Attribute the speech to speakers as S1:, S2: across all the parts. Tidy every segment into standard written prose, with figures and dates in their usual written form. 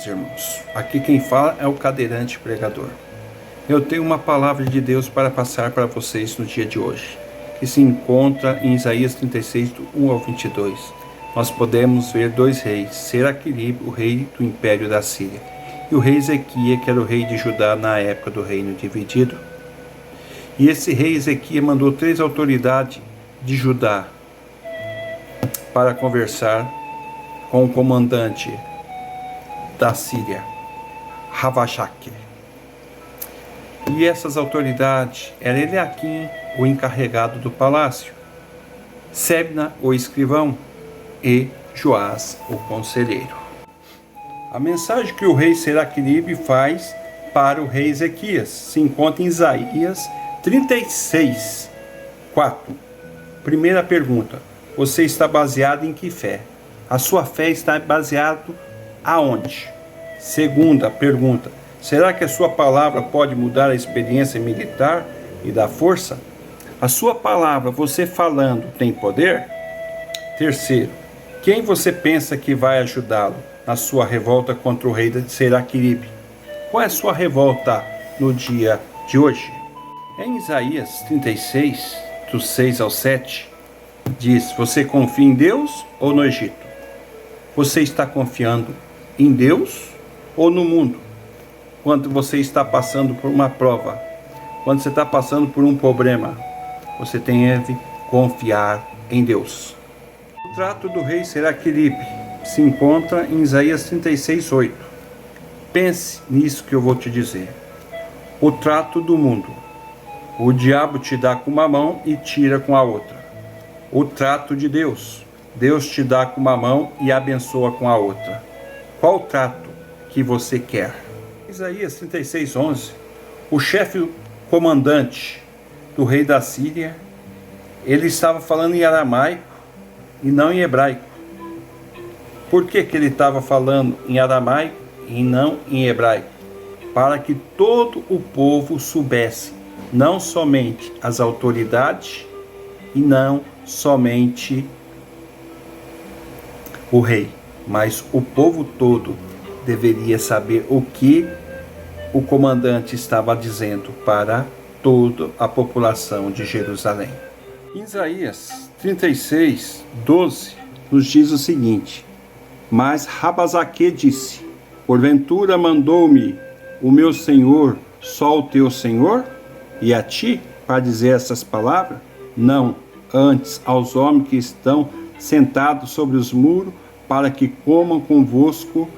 S1: meus irmãos. Aqui quem fala é o cadeirante pregador. Eu tenho uma palavra de Deus para passar para vocês no dia de hoje, que se encontra em Isaías 36, do 1 ao 22. Nós podemos ver dois reis, Senaqueribe, o rei do império da Síria, e o rei Ezequias, que era o rei de Judá na época do reino dividido. E esse rei Ezequias mandou 3 autoridades de Judá para conversar com o comandante da Síria, Rabshakeh. E essas autoridades eram Eliaquim, o encarregado do palácio, Sebna, o escrivão, e Joás, o conselheiro. A mensagem que o rei Senaqueribe faz para o rei Ezequias se encontra em Isaías 36, 4. Primeira pergunta: você está baseado em que fé? A sua fé está baseada aonde? Segunda pergunta: será que a sua palavra pode mudar a experiência militar e da força? A sua palavra, você falando, tem poder? Terceiro: quem você pensa que vai ajudá-lo na sua revolta contra o rei Senaqueribe? Qual é a sua revolta no dia de hoje? Em Isaías 36, do 6 ao 7, diz: você confia em Deus ou no Egito? Você está confiando em Deus ou no mundo? Quando você está passando por uma prova, quando você está passando por um problema, você tem que confiar em Deus. O trato do rei Senaqueribe se encontra em Isaías 36, 8. Pense nisso que eu vou te dizer. O trato do mundo: o diabo te dá com uma mão e tira com a outra. O trato de Deus: Deus te dá com uma mão e abençoa com a outra. Qual o trato que você quer? Isaías 36, 11. O chefe comandante do rei da Síria, ele estava falando em aramaico e não em hebraico. Por que ele estava falando em aramaico e não em hebraico? Para que todo o povo soubesse, não somente as autoridades e não somente o rei, mas o povo todo deveria saber o que o comandante estava dizendo para toda a população de Jerusalém. Isaías 36, 12 nos diz o seguinte: mas Rabshakeh disse: porventura mandou-me o meu Senhor só o teu Senhor? E a ti para dizer essas palavras? Não, antes aos homens que estão sentados sobre os muros, para que comam convosco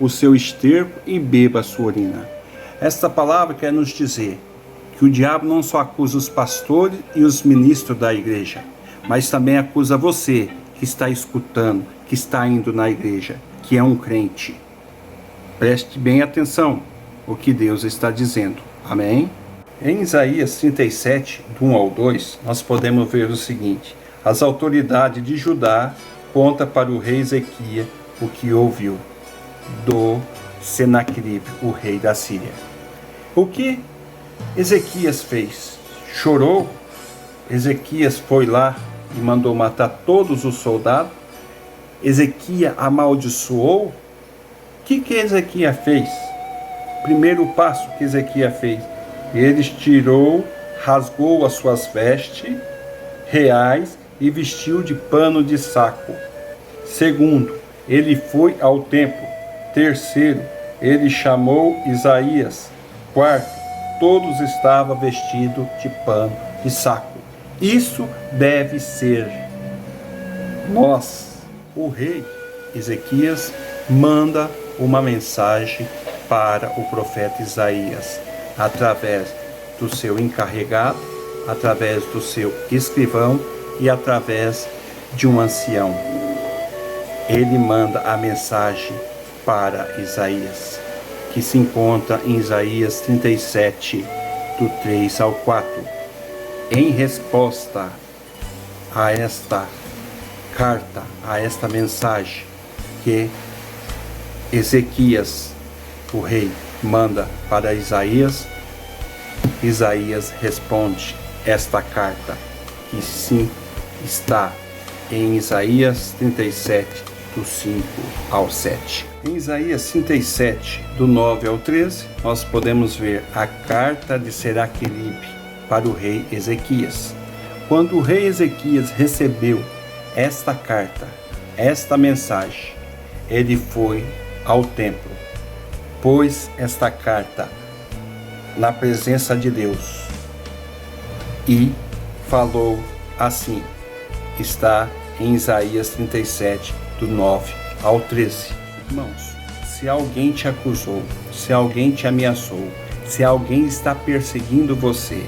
S1: o seu esterco e beba a sua urina. Esta palavra quer nos dizer que o diabo não só acusa os pastores e os ministros da igreja, mas também acusa você que está escutando, que está indo na igreja, que é um crente. Preste bem atenção o que Deus está dizendo. Amém? Em Isaías 37, do 1 ao 2, nós podemos ver o seguinte: as autoridades de Judá contam para o rei Ezequias o que ouviu do Senaqueribe, o rei da Síria. O que Ezequias fez? Chorou? Ezequias foi lá e mandou matar todos os soldados? Ezequias amaldiçoou? O que Ezequias fez? Primeiro passo que Ezequias fez: ele rasgou as suas vestes reais e vestiu de pano de saco. Segundo, ele foi ao templo. Terceiro, ele chamou Isaías. Quarto, todos estavam vestidos de pano de saco. Isso deve ser nós. O rei Ezequias manda uma mensagem para o profeta Isaías, através do seu encarregado, através do seu escrivão e através de um ancião. Ele manda a mensagem para Isaías, que se encontra em Isaías 37, do 3 ao 4. Em resposta a esta carta, a esta mensagem que Ezequias, o rei, manda para Isaías, Isaías responde esta carta, que sim está em Isaías 37, do 5 ao 7. Em Isaías 37, do 9 ao 13, nós podemos ver a carta de Seraqueribe para o rei Ezequias. Quando o rei Ezequias recebeu esta carta, esta mensagem, ele foi ao templo, pôs esta carta na presença de Deus e falou assim, está em Isaías 37, do 9 ao 13. Irmãos, se alguém te acusou, se alguém te ameaçou, se alguém está perseguindo você,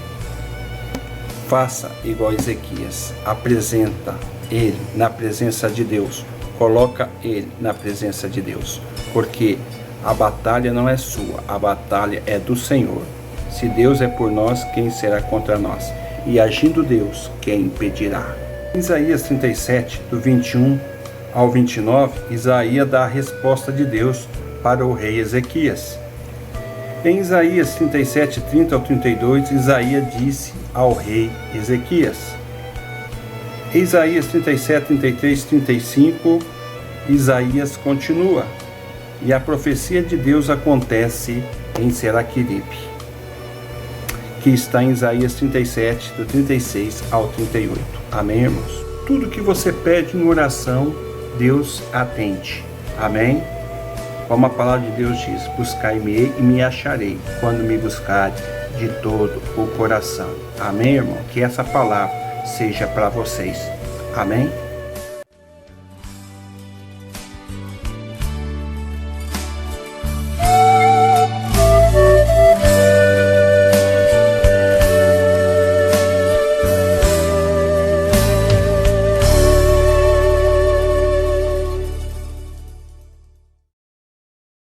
S1: faça igual a Ezequias, apresenta ele na presença de Deus, coloca ele na presença de Deus, porque a batalha não é sua, a batalha é do Senhor. Se Deus é por nós, quem será contra nós? E agindo Deus, quem impedirá? Em Isaías 37, do 21 ao 29, Isaías dá a resposta de Deus para o rei Ezequias. Em Isaías 37, 30 ao 32, Isaías disse ao rei Ezequias. Em Isaías 37, 33, 35, Isaías continua. E a profecia de Deus acontece em Seraqueribe, que está em Isaías 37, do 36 ao 38. Amém, irmãos? Tudo que você pede em oração, Deus atende. Amém? Como a palavra de Deus diz, buscai-me e me acharei, quando me buscarem de todo o coração. Amém, irmão? Que essa palavra seja para vocês. Amém?